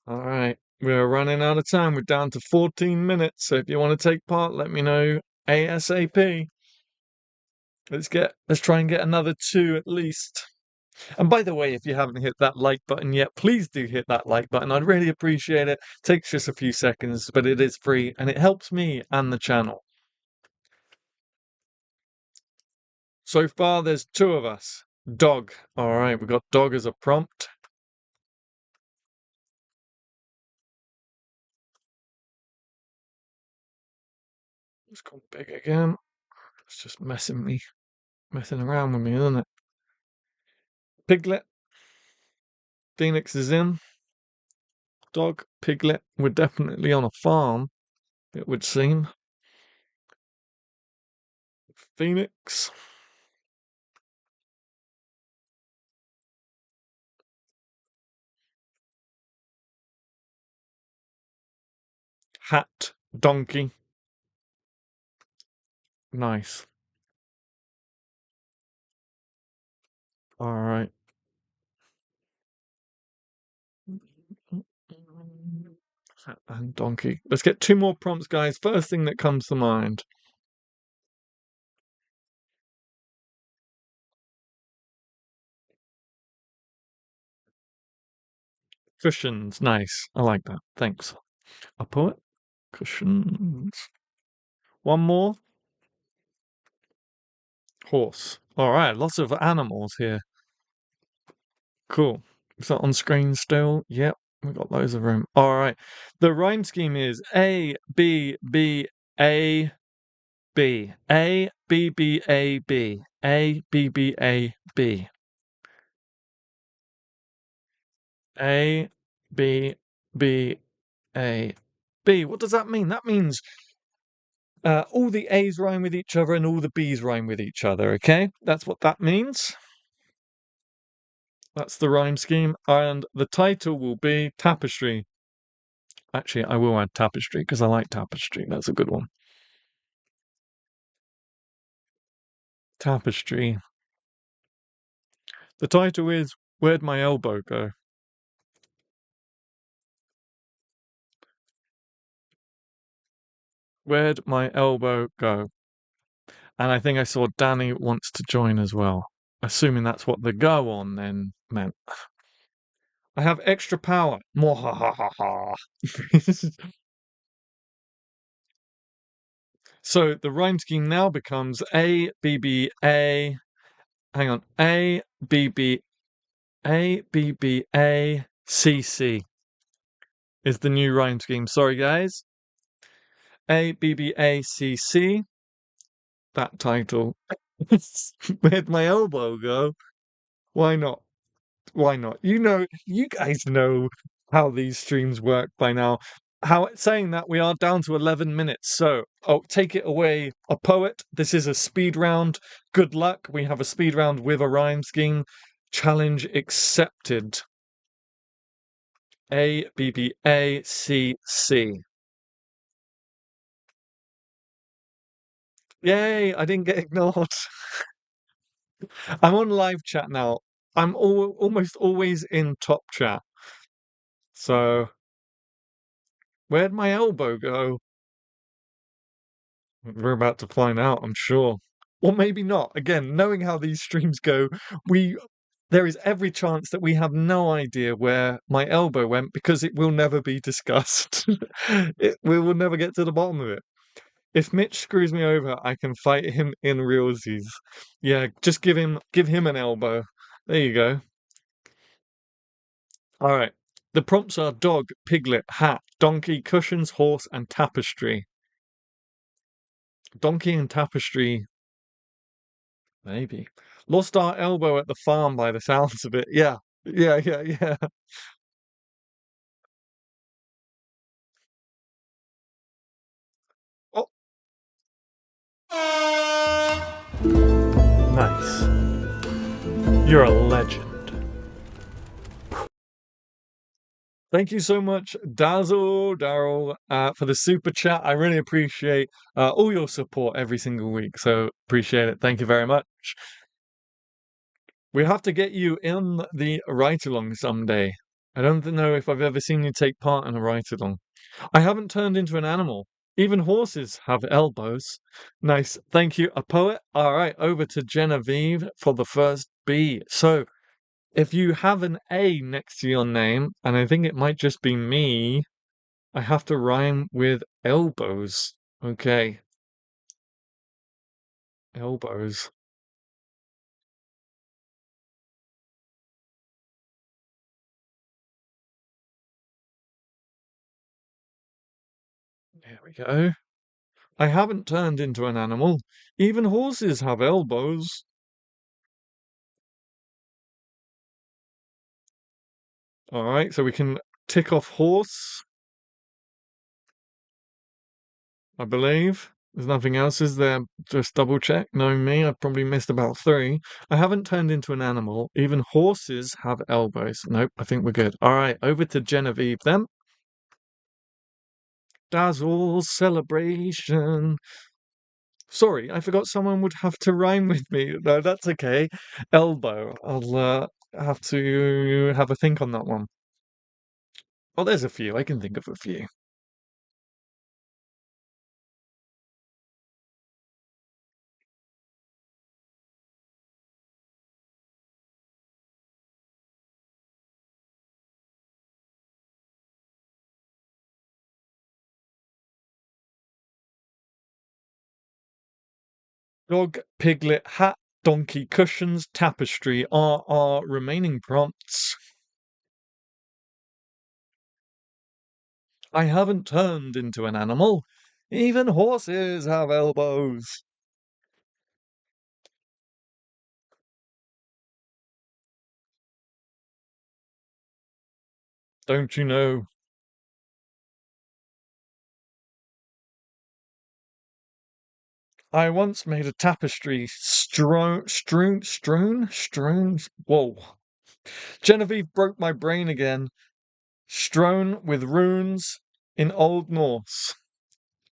All right, we're running out of time. We're down to 14 minutes. So if you want to take part, let me know ASAP. Let's try and get another 2 at least. And by the way, if you haven't hit that like button yet, please do hit that like button. I'd really appreciate it. Takes just a few seconds, but it is free and it helps me and the channel. So far, there's 2 of us. Dog. All right, we've got dog as a prompt. It's gone big again. It's just messing around with me, isn't it? Piglet. Phoenix is in. Dog, piglet. We're definitely on a farm, it would seem. Phoenix. Hat. Donkey. Nice. All right. Hat and donkey. Let's get 2 more prompts, guys. First thing that comes to mind. Cushions. Nice. I like that. Thanks. A poet. Cushions. One more. Horse. All right. Lots of animals here. Cool. Is that on screen still? Yep. We've got loads of room. All right. The rhyme scheme is A, B, B, A, B. A, B, B, A, B. A, B, B, A, B. A, B, B, A, B. What does that mean? That means all the A's rhyme with each other and all the B's rhyme with each other, okay? That's what that means. That's the rhyme scheme. And the title will be Tapestry. Actually, I will add tapestry because I like tapestry. That's a good one. Tapestry. The title is Where'd My Elbow Go? Where'd my elbow go? And I think I saw Danny wants to join as well. Assuming that's what the go on then meant. I have extra power. More ha ha ha ha. So the rhyme scheme now becomes A B B A. Hang on. A B B A B B A C C is the new rhyme scheme. Sorry, guys. A B B A C C. That title. Where'd my elbow go? Why not? Why not? You guys know how these streams work by now. Saying that, we are down to 11 minutes. So, take it away, a poet. This is a speed round. Good luck. We have a speed round with a rhyme scheme. Challenge accepted. A B B A C C. Yay! I didn't get ignored. I'm on live chat now. I'm almost always in top chat. So, where'd my elbow go? We're about to find out, I'm sure. Or maybe not. Again, knowing how these streams go, we there is every chance that we have no idea where my elbow went because it will never be discussed. We will never get to the bottom of it. If Mitch screws me over, I can fight him in realsies. Yeah, just give him an elbow. There you go. All right. The prompts are dog, piglet, hat, donkey, cushions, horse, and tapestry. Donkey and tapestry, maybe. Lost our elbow at the farm by the sounds of it. Yeah. Yeah, yeah, yeah. Oh, nice. You're a legend. Thank you so much, Daryl, for the super chat. I really appreciate all your support every single week. So appreciate it. Thank you very much. We have to get you in the ride along someday. I don't know if I've ever seen you take part in a ride along. I haven't turned into an animal. Even horses have elbows. Nice. Thank you, a poet. All right, over to Genevieve for the first B. So, if you have an A next to your name, and I think it might just be me, I have to rhyme with elbows. Okay, elbows. There we go. I haven't turned into an animal. Even horses have elbows. All right, so we can tick off horse, I believe. There's nothing else, is there? Just double check. Knowing me, I've probably missed about three. I haven't turned into an animal. Even horses have elbows. Nope, I think we're good. All right, over to Genevieve then. Dazzle celebration. Sorry, I forgot someone would have to rhyme with me. No, that's okay. Elbow. I'll have to have a think on that one. Well, there's a few. I can think of a few. Dog, piglet, hat, donkey, cushions, tapestry are our remaining prompts. I haven't turned into an animal. Even horses have elbows. Don't you know? I once made a tapestry strewn. Whoa. Genevieve broke my brain again. Strewn with runes in Old Norse.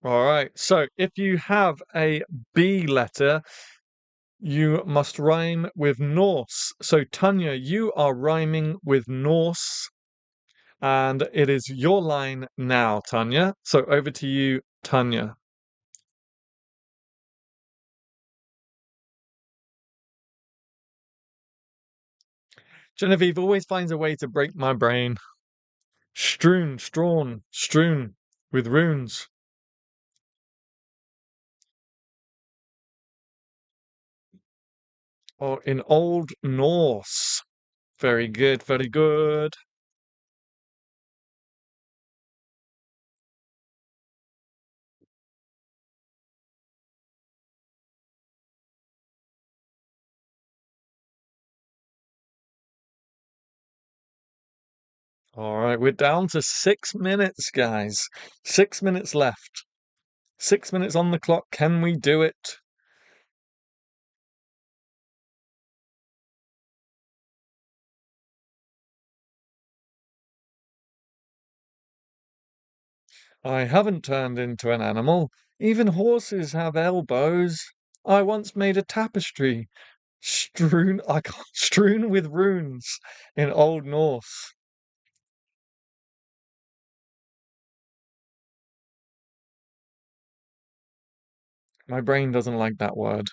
All right. So if you have a B letter, you must rhyme with Norse. So Tanya, you are rhyming with Norse, and it is your line now, Tanya. So over to you, Tanya. Genevieve always finds a way to break my brain. Strewn with runes. Or in Old Norse. Very good, very good. All right, we're down to 6 minutes, guys. 6 minutes left. 6 minutes on the clock. Can we do it? I haven't turned into an animal. Even horses have elbows. I once made a tapestry strewn with runes in Old Norse. My brain doesn't like that word.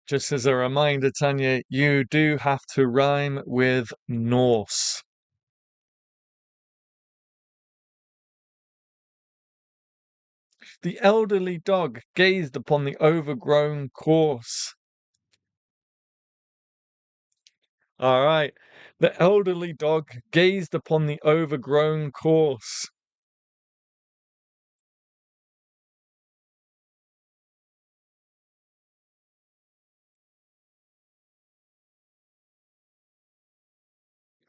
Just as a reminder, Tanya, you do have to rhyme with Norse. The elderly dog gazed upon the overgrown corpse. All right. The elderly dog gazed upon the overgrown corpse.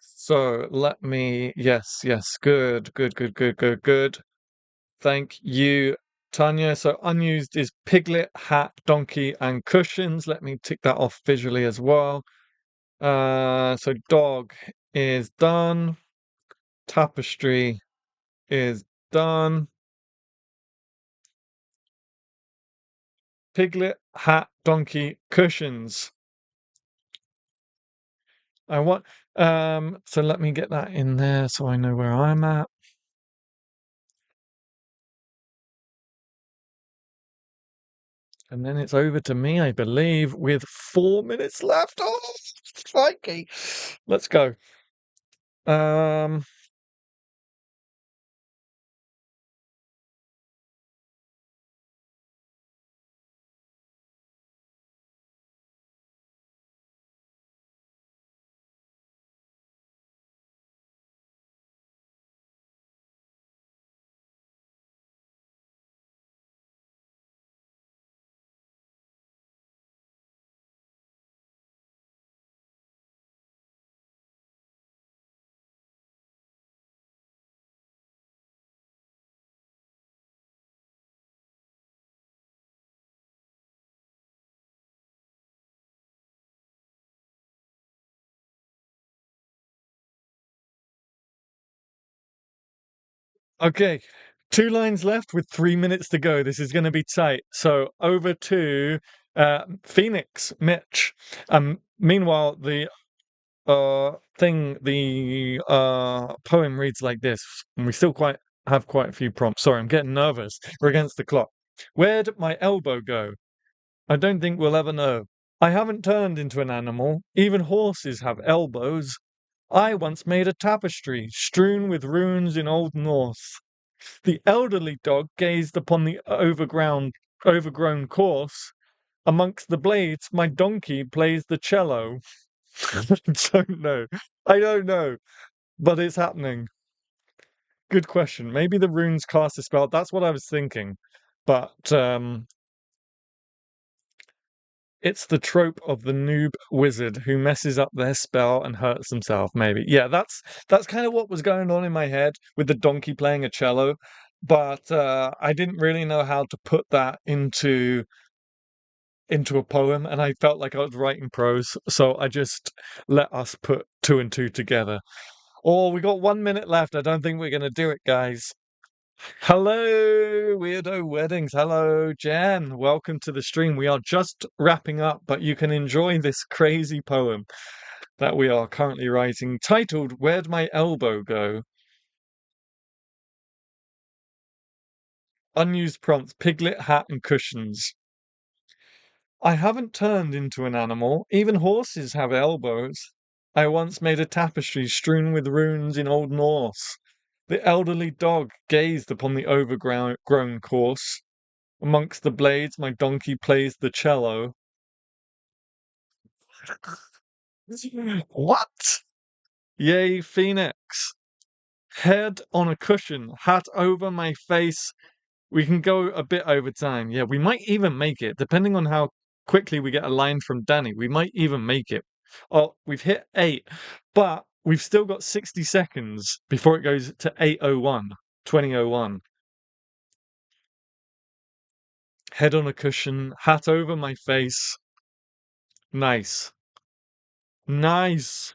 So let me, yes, yes, good, good, good, good, good, good. Thank you, Tanya. So unused is piglet, hat, donkey, and cushions. Let me tick that off visually as well. So dog is done. Tapestry is done. Piglet, hat, donkey, cushions. I want so let me get that in there so I know where I'm at. And then it's over to me, I believe, with 4 minutes left. Oh, crikey. Let's go. Um okay. 2 lines left with 3 minutes to go. This is gonna be tight. So over to Phoenix, Mitch. Meanwhile, the poem reads like this, and we still quite have quite a few prompts. Sorry, I'm getting nervous. We're against the clock. Where'd my elbow go? I don't think we'll ever know. I haven't turned into an animal. Even horses have elbows. I once made a tapestry strewn with runes in Old Norse. The elderly dog gazed upon the overgrown corpse. Amongst the blades, my donkey plays the cello. I don't know. I don't know, but it's happening. Good question. Maybe the runes cast a spell. That's what I was thinking. But it's the trope of the noob wizard who messes up their spell and hurts himself, maybe. Yeah, that's kind of what was going on in my head with the donkey playing a cello, but I didn't really know how to put that into a poem, and I felt like I was writing prose, so I just let us put two and two together. Oh, we got 1 minute left. I don't think we're gonna do it, guys. Hello, Weirdo Weddings. Hello, Jen. Welcome to the stream. We are just wrapping up, but you can enjoy this crazy poem that we are currently writing, titled Where'd My Elbow Go? Unused prompts, piglet, hat, and cushions. I haven't turned into an animal. Even horses have elbows. I once made a tapestry strewn with runes in Old Norse. The elderly dog gazed upon the overgrown corpse. Amongst the blades, my donkey plays the cello. What? Yay, Phoenix. Head on a cushion, hat over my face. We can go a bit over time. Yeah, we might even make it, depending on how quickly we get a line from Danny. We might even make it. Oh, we've hit 8, but we've still got 60 seconds before it goes to 8:01, 20:01. Head on a cushion, hat over my face. Nice. Nice.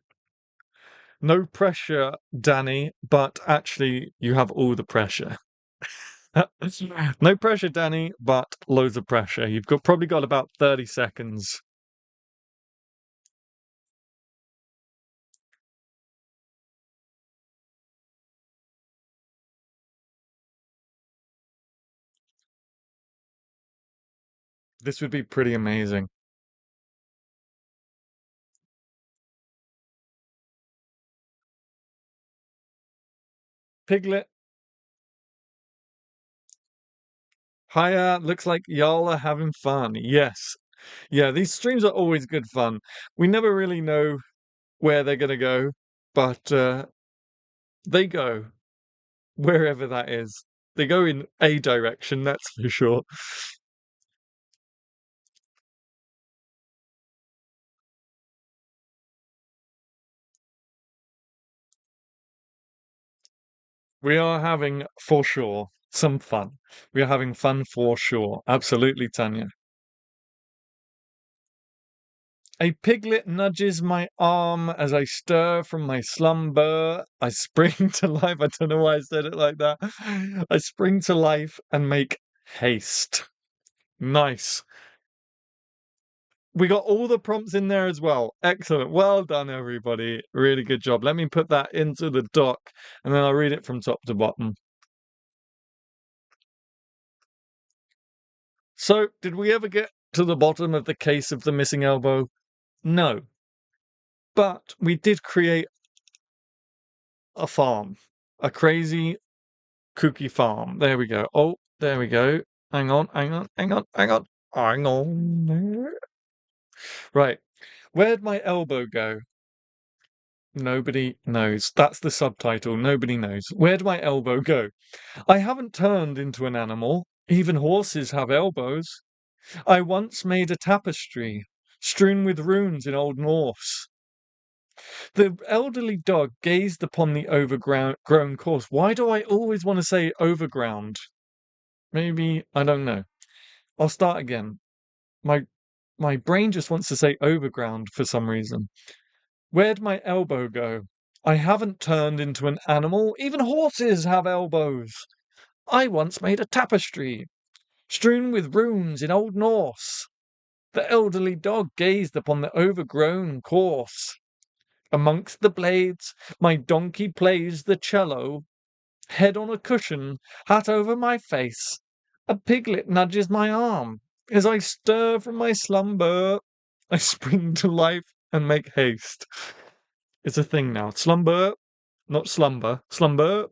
No pressure, Danny, but actually, you have all the pressure. No pressure, Danny, but loads of pressure. You've probably got about 30 seconds. This would be pretty amazing. Piglet, hiya. Looks like y'all are having fun. Yes. Yeah, these streams are always good fun. We never really know where they're gonna go, but they go wherever that is. They go in a direction, that's for sure. We are having, for sure, some fun. We are having fun for sure. Absolutely, Tanya. A piglet nudges my arm as I stir from my slumber. I spring to life. I don't know why I said it like that. I spring to life and make haste. Nice. We got all the prompts in there as well. Excellent. Well done, everybody. Really good job. Let me put that into the doc and then I'll read it from top to bottom. So, did we ever get to the bottom of the case of the missing elbow? No. But we did create a farm. A crazy, kooky farm. There we go. Oh, there we go. Hang on, hang on, hang on, hang on, hang on. Right. Where'd my elbow go? Nobody knows. That's the subtitle. Nobody knows. Where'd my elbow go? I haven't turned into an animal. Even horses have elbows. I once made a tapestry strewn with runes in Old Norse. The elderly dog gazed upon the overgrown corpse. Why do I always want to say overground? Maybe, I don't know. I'll start again. My my brain just wants to say overground for some reason. Where'd my elbow go? I haven't turned into an animal. Even horses have elbows. I once made a tapestry strewn with runes in Old Norse. The elderly dog gazed upon the overgrown corpse. Amongst the blades, my donkey plays the cello. Head on a cushion, hat over my face. A piglet nudges my arm. As I stir from my slumber, I spring to life and make haste. It's a thing now. Slumber, not slumber. Slumber.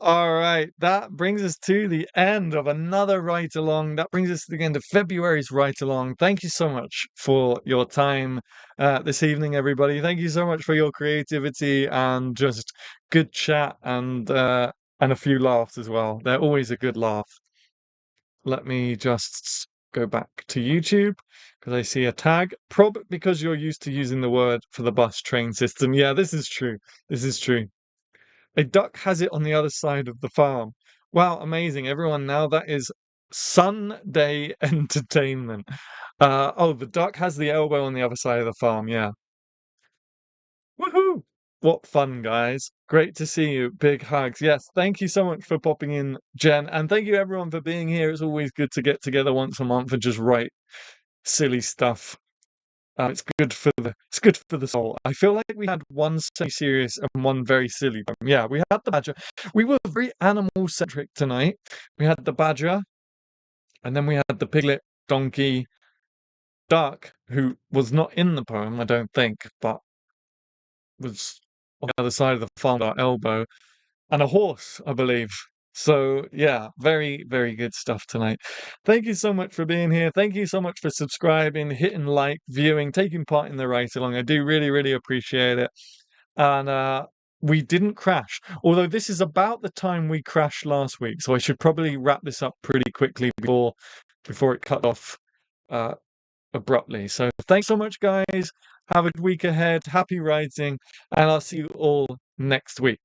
All right, that brings us to the end of another ride along. That brings us to the end of February's ride along. Thank you so much for your time this evening, everybody. Thank you so much for your creativity and just good chat and a few laughs as well. They're always a good laugh. Let me just go back to YouTube because I see a tag. Probably because you're used to using the word for the bus train system. Yeah, this is true. This is true. A duck has it on the other side of the farm. Wow, amazing. Everyone, now that is Sunday entertainment. Oh, the duck has the elbow on the other side of the farm. Yeah. Woohoo! What fun, guys. Great to see you. Big hugs. Yes, thank you so much for popping in, Jen. And thank you, everyone, for being here. It's always good to get together once a month and just write silly stuff. It's good for the soul. I feel like we had one semi-serious and one very silly one. Yeah, we had the badger. We were very animal centric tonight. We had the badger, and then we had the piglet, donkey, duck, who was not in the poem, I don't think, but was on the other side of the farm, our elbow, and a horse, I believe. So yeah, very, very good stuff tonight. Thank you so much for being here. Thank you so much for subscribing, hitting like, viewing, taking part in the ride along. I do really, really appreciate it. And we didn't crash. Although this is about the time we crashed last week, so I should probably wrap this up pretty quickly before it cut off abruptly. So thanks so much, guys. Have a good week ahead. Happy riding, and I'll see you all next week.